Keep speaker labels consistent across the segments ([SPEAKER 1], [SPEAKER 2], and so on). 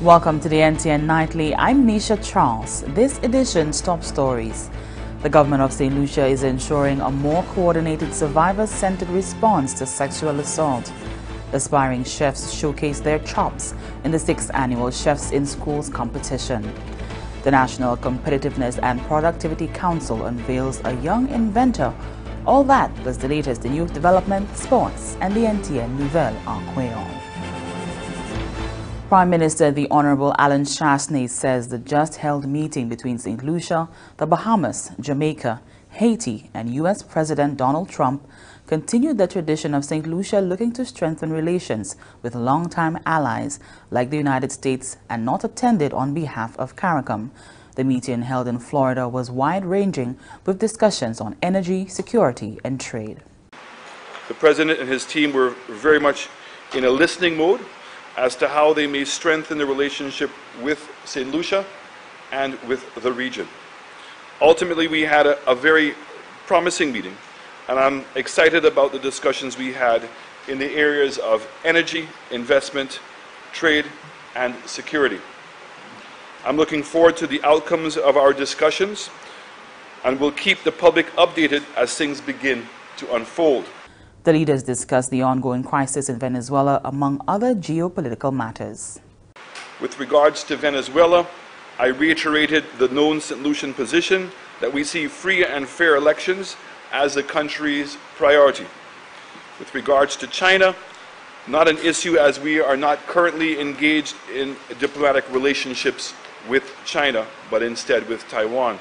[SPEAKER 1] Welcome to the NTN Nightly. I'm Nisha Charles. This edition's top stories. The government of St. Lucia is ensuring a more coordinated survivor-centered response to sexual assault. Aspiring chefs showcase their chops in the 6th annual Chefs in Schools competition. The National Competitiveness and Productivity Council unveils a young inventor. All that plus the latest in youth development, sports, and the NTN Nouvelle en Creole. Prime Minister the Honorable Alan Chastanet says the just-held meeting between St. Lucia, the Bahamas, Jamaica, Haiti, and U.S. President Donald Trump continued the tradition of St. Lucia looking to strengthen relations with longtime allies like the United States and not attended on behalf of CARICOM. The meeting held in Florida was wide-ranging with discussions on energy, security, and trade.
[SPEAKER 2] The President and his team were very much in a listening mode as to how they may strengthen the relationship with St. Lucia and with the region. Ultimately, we had a very promising meeting, and I'm excited about the discussions we had in the areas of energy, investment, trade, and security. I'm looking forward to the outcomes of our discussions, and we'll keep the public updated as things begin to unfold.
[SPEAKER 1] The leaders discussed the ongoing crisis in Venezuela, among other geopolitical matters.
[SPEAKER 2] With regards to Venezuela, I reiterated the known St. Lucian position that we see free and fair elections as the country's priority. With regards to China, not an issue as we are not currently engaged in diplomatic relationships with China, but instead with Taiwan.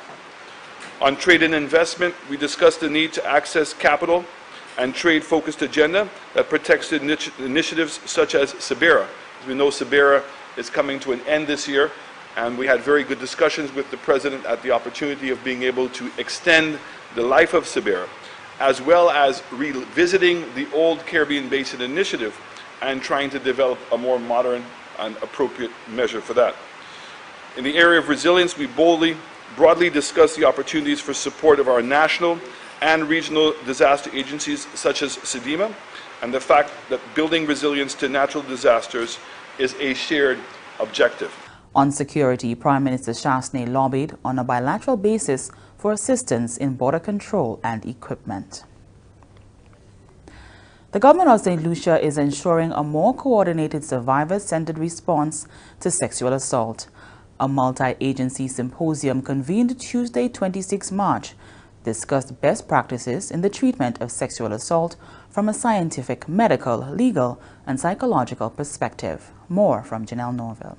[SPEAKER 2] On trade and investment, we discussed the need to access capital and trade-focused agenda that protects initiatives such as Sibera. As we know, Sibera is coming to an end this year, and we had very good discussions with the President at the opportunity of being able to extend the life of Sibera, as well as revisiting the old Caribbean Basin Initiative and trying to develop a more modern and appropriate measure for that. In the area of resilience, we broadly discussed the opportunities for support of our national and regional disaster agencies such as SEDEMA, and the fact that building resilience to natural disasters is a shared objective.
[SPEAKER 1] On security, Prime Minister Chastanet lobbied on a bilateral basis for assistance in border control and equipment. The government of St. Lucia is ensuring a more coordinated survivor-centered response to sexual assault. A multi-agency symposium convened Tuesday, 26 March, discussed best practices in the treatment of sexual assault from a scientific, medical, legal, and psychological perspective. More from Janelle Norville.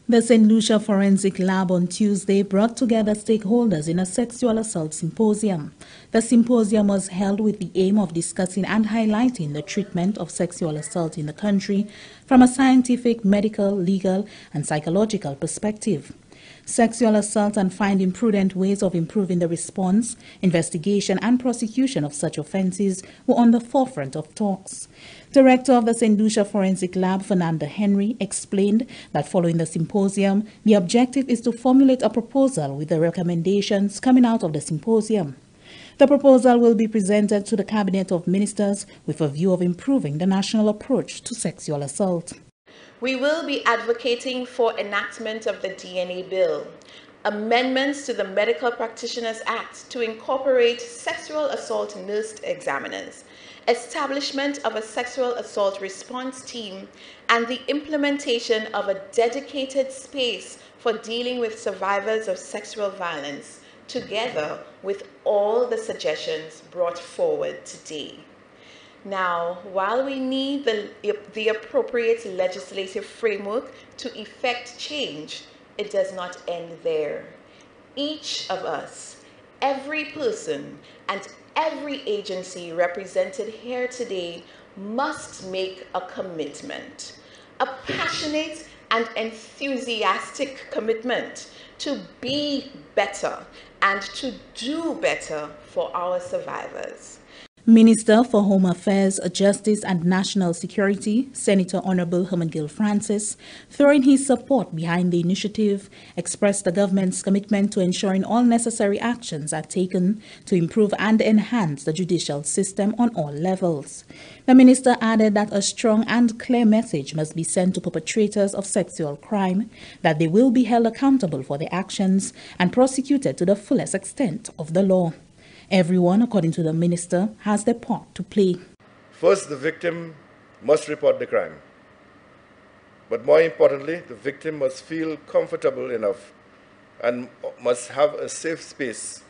[SPEAKER 3] The St. Lucia Forensic Lab on Tuesday brought together stakeholders in a sexual assault symposium. The symposium was held with the aim of discussing and highlighting the treatment of sexual assault in the country from a scientific, medical, legal, and psychological perspective. Sexual assault and finding prudent ways of improving the response, investigation, and prosecution of such offenses were on the forefront of talks. Director of the St. Lucia Forensic Lab, Fernanda Henry, explained that following the symposium, the objective is to formulate a proposal with the recommendations coming out of the symposium. The proposal will be presented to the Cabinet of Ministers with a view of improving the national approach to sexual assault.
[SPEAKER 4] We will be advocating for enactment of the DNA bill, amendments to the Medical Practitioners Act to incorporate sexual assault nurse examiners, establishment of a sexual assault response team, and the implementation of a dedicated space for dealing with survivors of sexual violence, together with all the suggestions brought forward today. Now, while we need the appropriate legislative framework to effect change, it does not end there. Each of us, every person, and every agency represented here today must make a commitment, a passionate and enthusiastic commitment to be better and to do better for our survivors.
[SPEAKER 3] Minister for Home Affairs, Justice and National Security, Senator Honorable Hermangill Francis, throwing his support behind the initiative, expressed the government's commitment to ensuring all necessary actions are taken to improve and enhance the judicial system on all levels. The minister added that a strong and clear message must be sent to perpetrators of sexual crime, that they will be held accountable for their actions and prosecuted to the fullest extent of the law. Everyone, according to the minister, has their part to play.
[SPEAKER 5] First, the victim must report the crime. But more importantly, the victim must feel comfortable enough and must have a safe space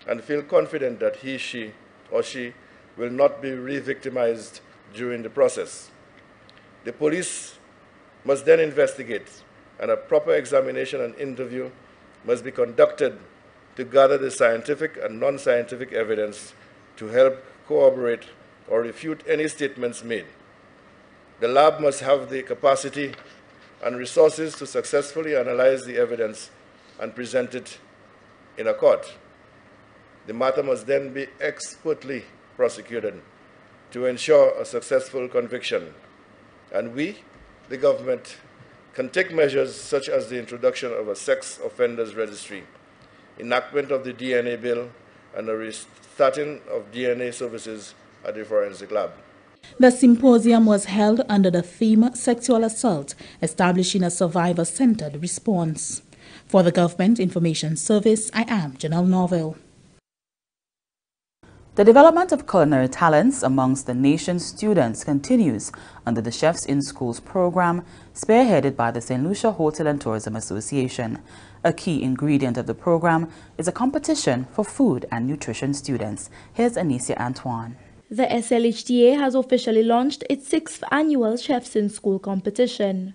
[SPEAKER 5] and feel confident that he, she, or she will not be re-victimized during the process. The police must then investigate, and a proper examination and interview must be conducted to gather the scientific and non-scientific evidence to help corroborate or refute any statements made. The lab must have the capacity and resources to successfully analyze the evidence and present it in a court. The matter must then be expertly prosecuted to ensure a successful conviction. And we, the government, can take measures such as the introduction of a sex offenders registry, enactment of the DNA bill, and the restarting of DNA services at the forensic lab.
[SPEAKER 3] The symposium was held under the theme Sexual Assault, Establishing a Survivor-Centered Response. For the Government Information Service, I am Janelle Norville.
[SPEAKER 1] The development of culinary talents amongst the nation's students continues under the Chefs in Schools program, spearheaded by the St. Lucia Hotel and Tourism Association. A key ingredient of the program is a competition for food and nutrition students. Here's Anicia Antoine.
[SPEAKER 6] The SLHTA has officially launched its 6th annual Chefs in School competition.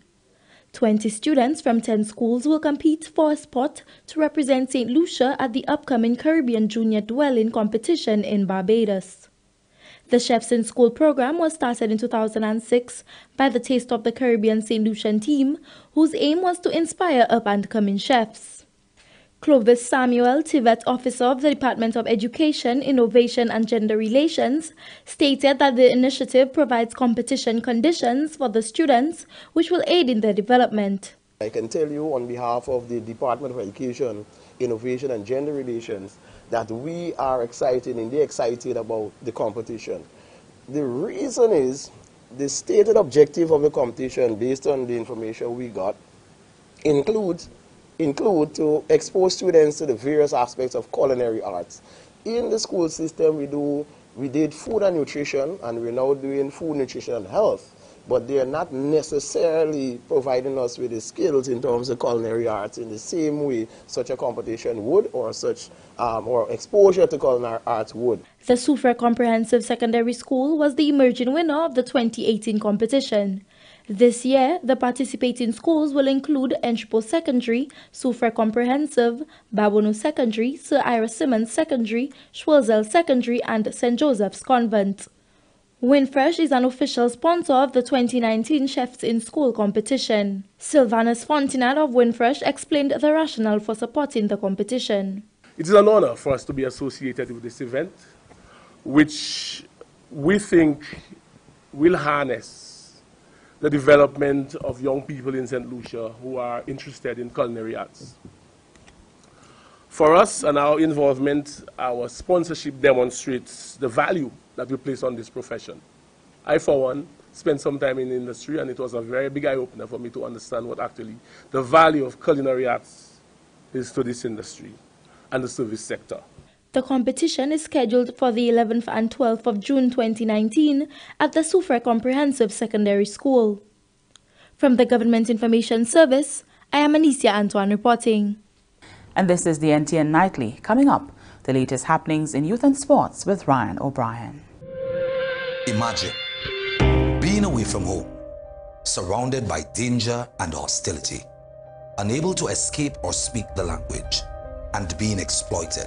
[SPEAKER 6] 20 students from 10 schools will compete for a spot to represent St. Lucia at the upcoming Caribbean Junior Dwelling competition in Barbados. The Chefs in School program was started in 2006 by the Taste of the Caribbean St. Lucian team, whose aim was to inspire up-and-coming chefs. Clovis Samuel, TVET officer of the Department of Education, Innovation and Gender Relations, stated that the initiative provides competition conditions for the students, which will aid in their development.
[SPEAKER 7] I can tell you on behalf of the Department of Education, Innovation and Gender Relations that we are excited and they're excited about the competition. The reason is the stated objective of the competition, based on the information we got, include to expose students to the various aspects of culinary arts. In the school system, we did food and nutrition, and we're now doing food, nutrition, and health. But they are not necessarily providing us with the skills in terms of culinary arts in the same way such a competition would, or such or exposure to culinary arts would.
[SPEAKER 6] The Soufriere Comprehensive Secondary School was the emerging winner of the 2018 competition. This year, the participating schools will include Enshpo Secondary, Soufriere Comprehensive, Babonneau Secondary, Sir Ira Simmons Secondary, Schwelzel Secondary, and St. Joseph's Convent. Winfresh is an official sponsor of the 2019 Chefs in School competition. Sylvanus Fontenay of Winfresh explained the rationale for supporting the competition.
[SPEAKER 8] It is an honor for us to be associated with this event, which we think will harness the development of young people in St. Lucia who are interested in culinary arts. For us and our involvement, our sponsorship demonstrates the value that we place on this profession. I, for one, spent some time in the industry, and it was a very big eye-opener for me to understand what actually the value of culinary arts is to this industry and the service sector.
[SPEAKER 6] The competition is scheduled for the 11th and 12th of June 2019 at the Soufriere Comprehensive Secondary School. From the Government Information Service, I am Anicia Antoine reporting.
[SPEAKER 1] And this is the NTN Nightly. Coming up, the latest happenings in youth and sports with Ryan O'Brien.
[SPEAKER 9] Imagine being away from home, surrounded by danger and hostility, unable to escape or speak the language, and being exploited.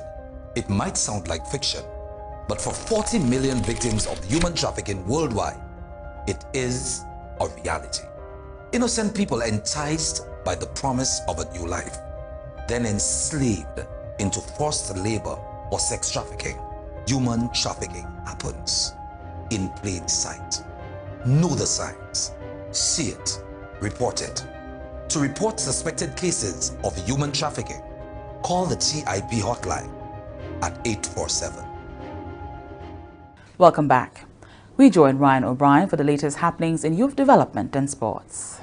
[SPEAKER 9] It might sound like fiction, but for 40 million victims of human trafficking worldwide, it is a reality. Innocent people enticed by the promise of a new life, then enslaved into forced labor or sex trafficking. human trafficking happens in plain sight. Know the signs, see it, report it. To report suspected cases of human trafficking, call the TIP hotline at 847.
[SPEAKER 1] Welcome back. We join Ryan O'Brien for the latest happenings in youth development and sports.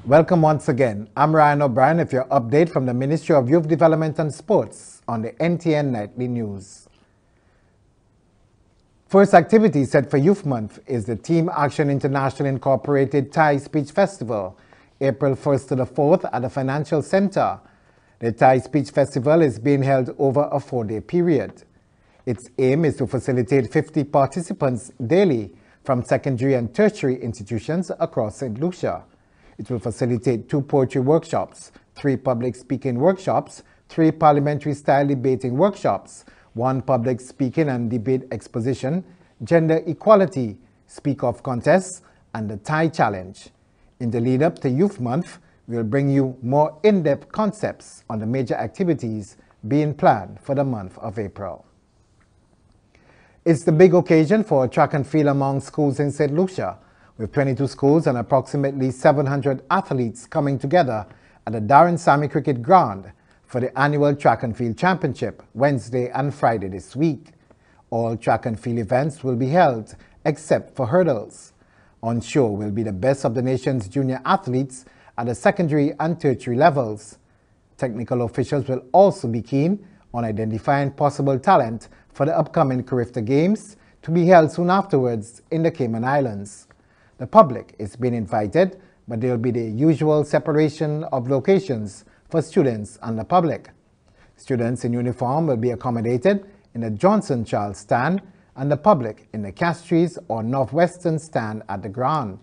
[SPEAKER 10] Welcome once again. I'm Ryan O'Brien with your update from the Ministry of Youth Development and Sports on the NTN Nightly News. First activity set for Youth Month is the Team Action International Incorporated Thai Speech Festival, April 1st to the 4th at the Financial Center. The Thai Speech Festival is being held over a 4-day period. Its aim is to facilitate 50 participants daily from secondary and tertiary institutions across St. Lucia. It will facilitate 2 poetry workshops, 3 public speaking workshops, 3 parliamentary style debating workshops, 1 public speaking and debate exposition, gender equality, speak-off contests, and the Thai Challenge. In the lead-up to Youth Month, we will bring you more in-depth concepts on the major activities being planned for the month of April. It's the big occasion for track and field among schools in St. Lucia, with 22 schools and approximately 700 athletes coming together at the Darren Sammy Cricket Ground for the annual Track and Field Championship Wednesday and Friday this week. All track and field events will be held except for hurdles. On show will be the best of the nation's junior athletes at the secondary and tertiary levels. Technical officials will also be keen on identifying possible talent for the upcoming Carifta Games to be held soon afterwards in the Cayman Islands. The public is being invited, but there will be the usual separation of locations for students and the public. Students in uniform will be accommodated in the Johnson Charles stand and the public in the Castries or Northwestern stand at the ground.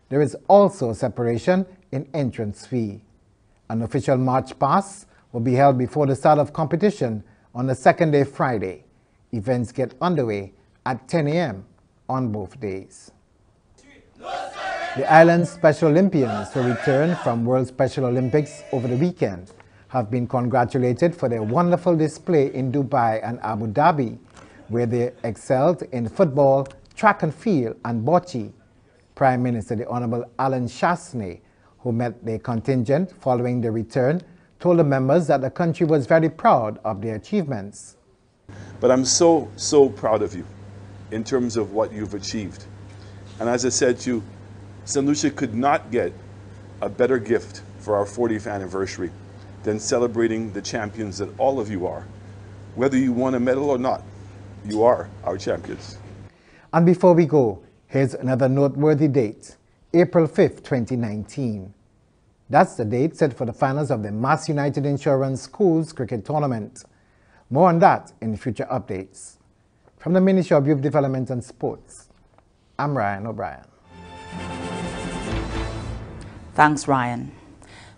[SPEAKER 10] There is also separation in entrance fee. An official march past will be held before the start of competition on the second day Friday. Events get underway at 10 a.m. on both days. The island's Special Olympians who returned from World Special Olympics over the weekend have been congratulated for their wonderful display in Dubai and Abu Dhabi, where they excelled in football, track and field, and bocce. Prime Minister the Honorable Alan Chastanet, who met their contingent following the return, told the members that the country was very proud of their achievements.
[SPEAKER 11] But I'm so proud of you in terms of what you've achieved. And as I said to you, St. Lucia could not get a better gift for our 40th anniversary than celebrating the champions that all of you are. Whether you won a medal or not, you are our champions.
[SPEAKER 10] And before we go, here's another noteworthy date, April 5th, 2019. That's the date set for the finals of the Mass United Insurance Schools Cricket Tournament. More on that in future updates. From the Ministry of Youth Development and Sports, I'm Ryan O'Brien.
[SPEAKER 1] Thanks, Ryan.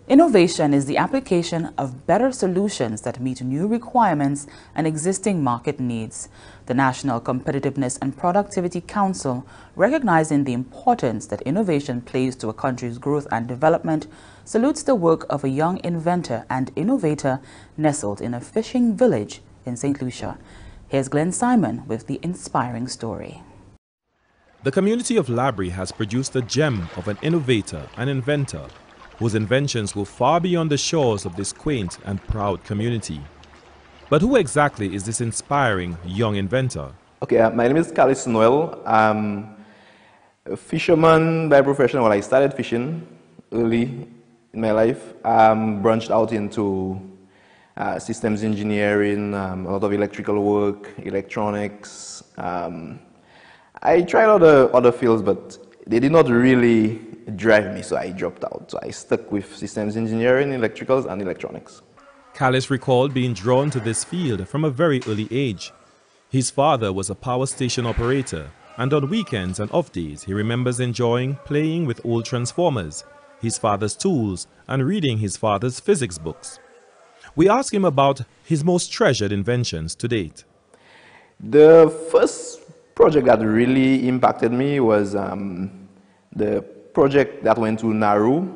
[SPEAKER 1] Innovation is the application of better solutions that meet new requirements and existing market needs. The National Competitiveness and Productivity Council, recognizing the importance that innovation plays to a country's growth and development, salutes the work of a young inventor and innovator nestled in a fishing village in St. Lucia. Here's Glenn Simon with the inspiring story.
[SPEAKER 12] The community of Labrie has produced a gem of an innovator and inventor whose inventions go far beyond the shores of this quaint and proud community. But who exactly is this inspiring young inventor?
[SPEAKER 13] Okay, my name is Carlos Noel. I'm a fisherman by profession. Well, I started fishing early in my life. Branched out into systems engineering, a lot of electrical work, electronics. I tried other fields, but they did not really drive me, so I dropped out. So I stuck with systems engineering, electricals, and electronics.
[SPEAKER 12] Callis recalled being drawn to this field from a very early age. His father was a power station operator, and on weekends and off days he remembers enjoying playing with old transformers, his father's tools, and reading his father's physics books. We asked him about his most treasured inventions to date.
[SPEAKER 13] The first project that really impacted me was the project that went to Nauru.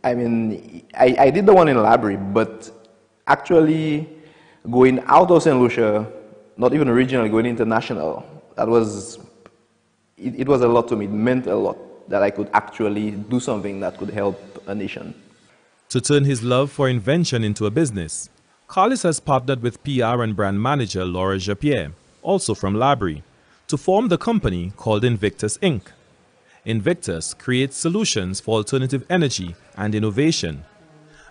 [SPEAKER 13] I mean, I did the one in Labrie, but actually going out of St. Lucia, not even regional, going international, it was a lot to me. It meant a lot that I could actually do something that could help a nation.
[SPEAKER 12] To turn his love for invention into a business, Carlos has partnered with PR and brand manager Laura Japierre, also from Labrie, to form the company called Invictus Inc. Invictus creates solutions for alternative energy and innovation.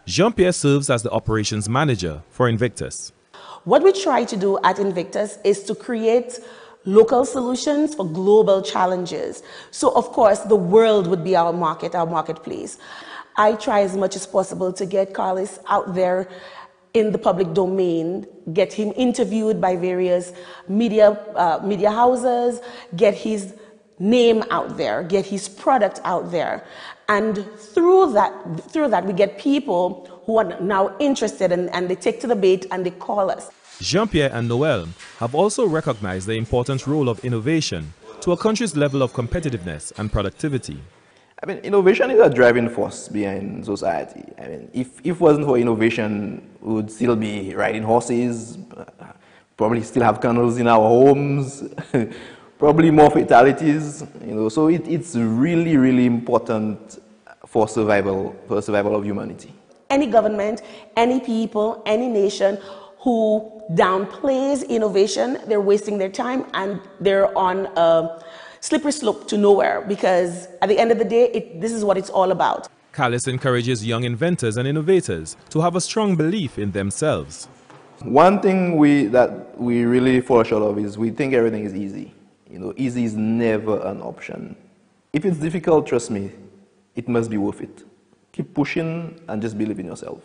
[SPEAKER 12] Jean-Pierre serves as the operations manager for Invictus.
[SPEAKER 14] What we try to do at Invictus is to create local solutions for global challenges. So of course, the world would be our market, our marketplace. I try as much as possible to get Carlos out there in the public domain, get him interviewed by various media houses, get his name out there, get his product out there. And through that we get people who are now interested and they take to the bait and they call us.
[SPEAKER 12] Jean-Pierre and Noel have also recognized the important role of innovation to a country's level of competitiveness and productivity.
[SPEAKER 13] I mean, innovation is a driving force behind society. I mean, if it wasn't for innovation, we would still be riding horses, probably still have candles in our homes, probably more fatalities. So it's really, really important for survival of humanity.
[SPEAKER 14] Any government, any people, any nation who downplays innovation, they're wasting their time and they're on a slippery slope to nowhere, because at the end of the day, this is what it's all about.
[SPEAKER 12] Carlos encourages young inventors and innovators to have a strong belief in themselves.
[SPEAKER 13] One thing that we really fall short of is we think everything is easy. Easy is never an option. If it's difficult, trust me, it must be worth it. Keep pushing and just believe in yourself.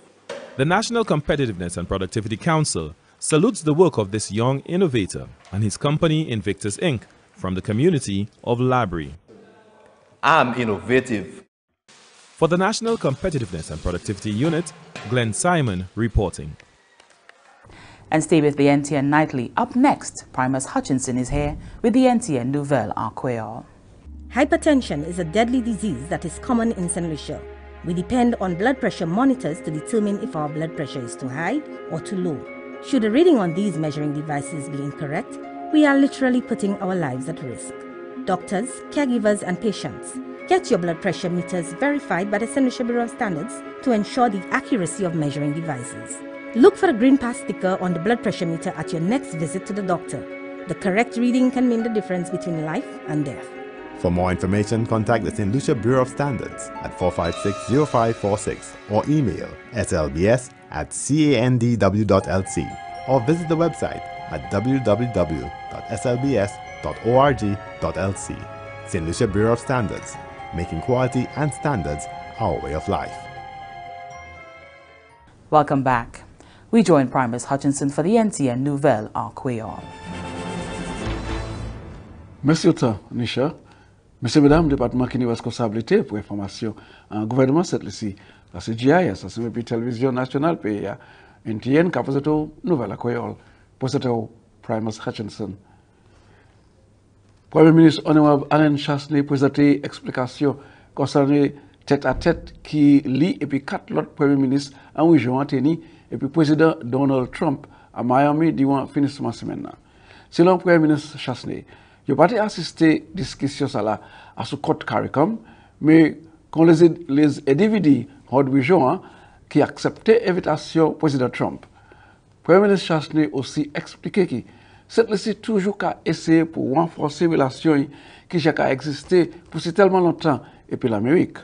[SPEAKER 12] The National Competitiveness and Productivity Council salutes the work of this young innovator and his company Invictus Inc. from the community of Labrie.
[SPEAKER 13] I'm innovative.
[SPEAKER 12] For the National Competitiveness and Productivity Unit, Glenn Simon reporting.
[SPEAKER 1] And stay with the NTN Nightly. Up next, Primus Hutchinson is here with the NTN Nouvelle en Creole.
[SPEAKER 15] Hypertension is a deadly disease that is common in St. Lucia. We depend on blood pressure monitors to determine if our blood pressure is too high or too low. Should a reading on these measuring devices be incorrect, we are literally putting our lives at risk. Doctors, caregivers, and patients, get your blood pressure meters verified by the St. Lucia Bureau of Standards to ensure the accuracy of measuring devices. Look for a green pass sticker on the blood pressure meter at your next visit to the doctor. The correct reading can mean the difference between life and death.
[SPEAKER 16] For more information, contact the St. Lucia Bureau of Standards at 456-0546 or email slbs@candw.lc or visit the website at www.slbs.org.lc. St. Lucia Bureau of Standards, making quality and standards our way of life.
[SPEAKER 1] Welcome back. We join Primus Hutchinson for the NTN Nouvelle en Creole.
[SPEAKER 17] Merci Nisha. Monsieur, Mesdames, département qui est responsabilité pour l'information en gouvernement, c'est ici. La CGI, ça c'est la télévision nationale, puis NTN, qui a fait nouvelle créole, pour cette Primus Hutchinson. Premier ministre honorable Alain Chastanet présenté explication concernant tête à tête qui lie et puis 4 autres premiers ministres en région Antony et puis président Donald Trump à Miami durant finissement semaine. Selon le premier ministre Chastanet, il n'a pas assisté à la discussion à ce code CARICOM, mais quand les individus en région qui acceptaient l'invitation du président Trump. Le premier ministre Chastanet aussi expliqué que cette liste toujours qu'à essayer pour renforcer les relations qui ont existé pour si tellement longtemps et puis l'Amérique.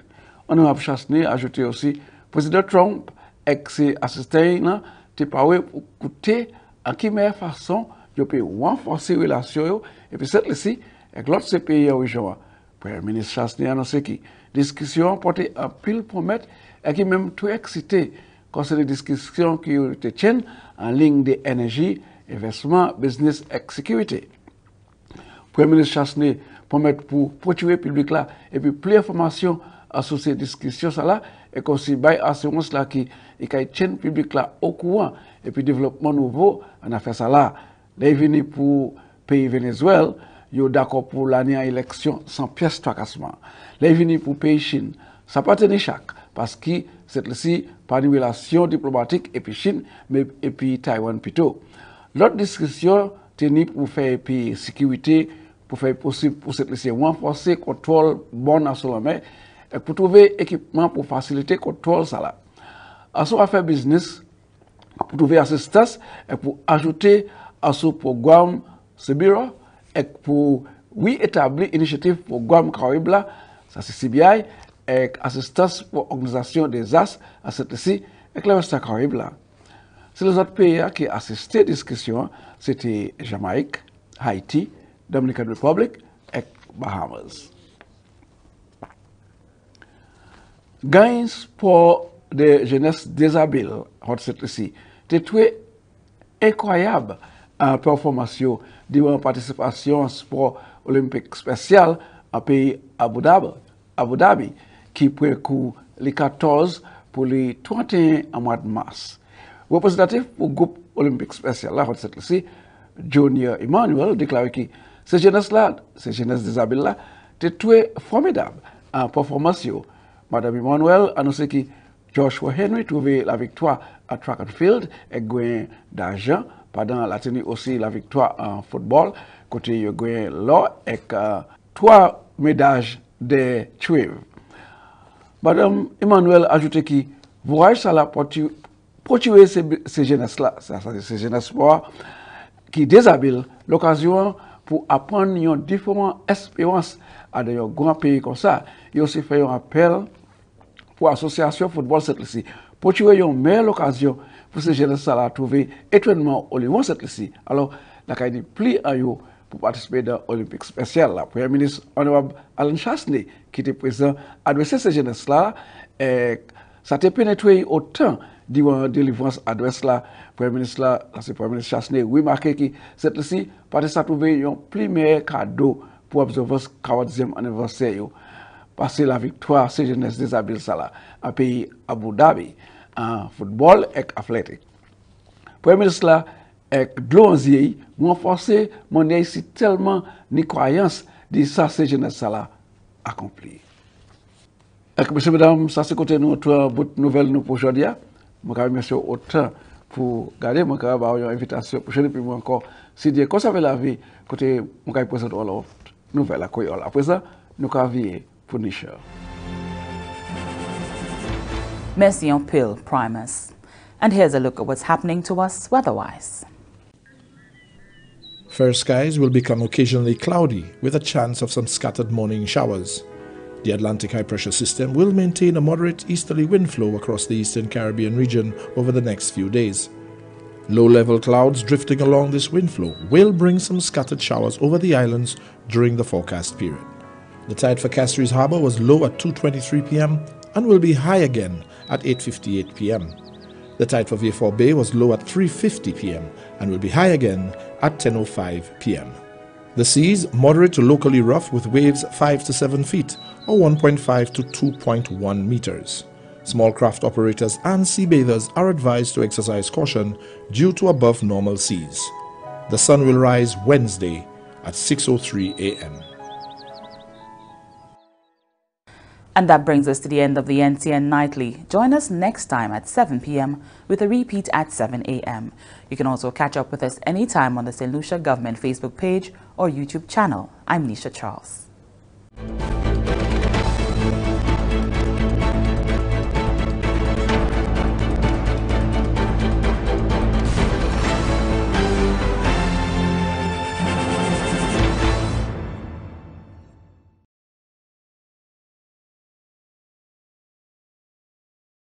[SPEAKER 17] Honorable Chastanet a ajouté aussi, le président Trump et ses assistants ont parlé pour écouter en quelle meilleure façon ils peuvent renforcer les relations et puis cette liste avec l'autre pays en région. Le premier ministre Chastanet a annoncé que la discussion portait un pile promette et qui même tout excité concernant les discussions qui ont été tenues en ligne d'énergie, investissement, business et sécurité. Le premier ministre Chastanet promet pour protéger le public là et puis plus d'informations associées à ces discussions là et aussi by assurance là qui tient le public là au courant et puis développement nouveau en affaire ça là. Les venus pour pays Venezuela, ils sont d'accord pour l'année à élection sans pièce tracassement. Les venus pour pays Chine, ça pas tenir chaque parce que cette-ci par une relation diplomatique et puis Chine, mais et puis Taïwan plutôt. L'autre discussion tenue pour faire puis sécurité, pour faire possible pour cette-ci renforcer contrôle bon sur la mer et pour trouver équipement pour faciliter contrôle ça là. À son affaire business, pour trouver assistance et pour ajouter à ce programme ce bureau et pour établir initiative programme Caraïbes là, ça c'est CBI et assistance pour l'organisation des as à cette-ci et la Caraïbes là. C'est les autres pays qui assistaient à la discussion, c'était Jamaïque, Haïti, Dominican Republic et Bahamas. Gains pour de jeunesse déshabile, cette-ci, c'était très incroyable en performance de participation au sport olympique spécial en pays Abu Dhabi, qui précourt les 14 pour les 31 en mois de mars. Représentatif pour le groupe olympique spécial, là, cette-ci, Junior Emmanuel déclare que ces jeunesses-là, ces jeunesses déshabiles-là, étaient très formidables en performance. Madame Emmanuel a annoncé que Joshua Henry trouvait la victoire à track and field et gagné d'argent. Pendant la tenue aussi la victoire en football, côté il gagné l'or et 3 médailles de cuivre. Madame Emmanuel a ajouté que voyage ça là pour tuer ces jeunesses-là, ces jeunesses qui déshabilent l'occasion pour apprendre une différente expérience à des grands pays comme ça. Il aussi fait un appel pour l'association football cette-ci. Pour tuer une meilleure occasion pour ces jeunesses à trouver étonnamment au niveau cette-ci. Alors, la qualité plie à eux pour participer dans l'Olympique spécial. Le Premier ministre honorable Alan Chasney, qui était présent, a adressé ces jeunesses-là, et ça a pénétré autant durant la délivrance adresse là. Premier ministre là, c'est Premier ministre Chasney, oui, marqué que cette-ci, parce que trouvé un plus meilleur cadeau pour observer ce 40e anniversaire. Passer la victoire, ces jeunesses déshabiles là, à pays Abu Dhabi, en football et athlétique. Premier ministre là, et glonzier, renforcer mon ici tellement ni croyance de ça, ces jeunesses là accompli. Et messieurs, mesdames, ça c'est côté notre nouvelle nous pour aujourd'hui. Je vous remercie autant pour garder mon caractère une invitation pour jeune puis encore si Dieu conserve la vie côté mon caractère présente alors nouvelle à quoi à présent nous caractère pour Nisha.
[SPEAKER 1] Merci en pile, Primus. And here's a look at what's happening to us weather-wise.
[SPEAKER 18] Fair skies will become occasionally cloudy with a chance of some scattered morning showers. The Atlantic high-pressure system will maintain a moderate easterly wind flow across the eastern Caribbean region over the next few days. Low-level clouds drifting along this wind flow will bring some scattered showers over the islands during the forecast period. The tide for Castries Harbour was low at 2:23 p.m. and will be high again at 8:58 p.m. The tide for Vieux-Fort Bay was low at 3:50 p.m. and will be high again at 10:05 p.m. The seas moderate to locally rough with waves 5 to 7 feet or 1.5 to 2.1 meters. Small craft operators and sea bathers are advised to exercise caution due to above normal seas. The sun will rise Wednesday at 6:03 a.m.
[SPEAKER 1] And that brings us to the end of the NTN Nightly. Join us next time at 7 p.m. with a repeat at 7 a.m. You can also catch up with us anytime on the St. Lucia Government Facebook page or YouTube channel. I'm Nisha Charles.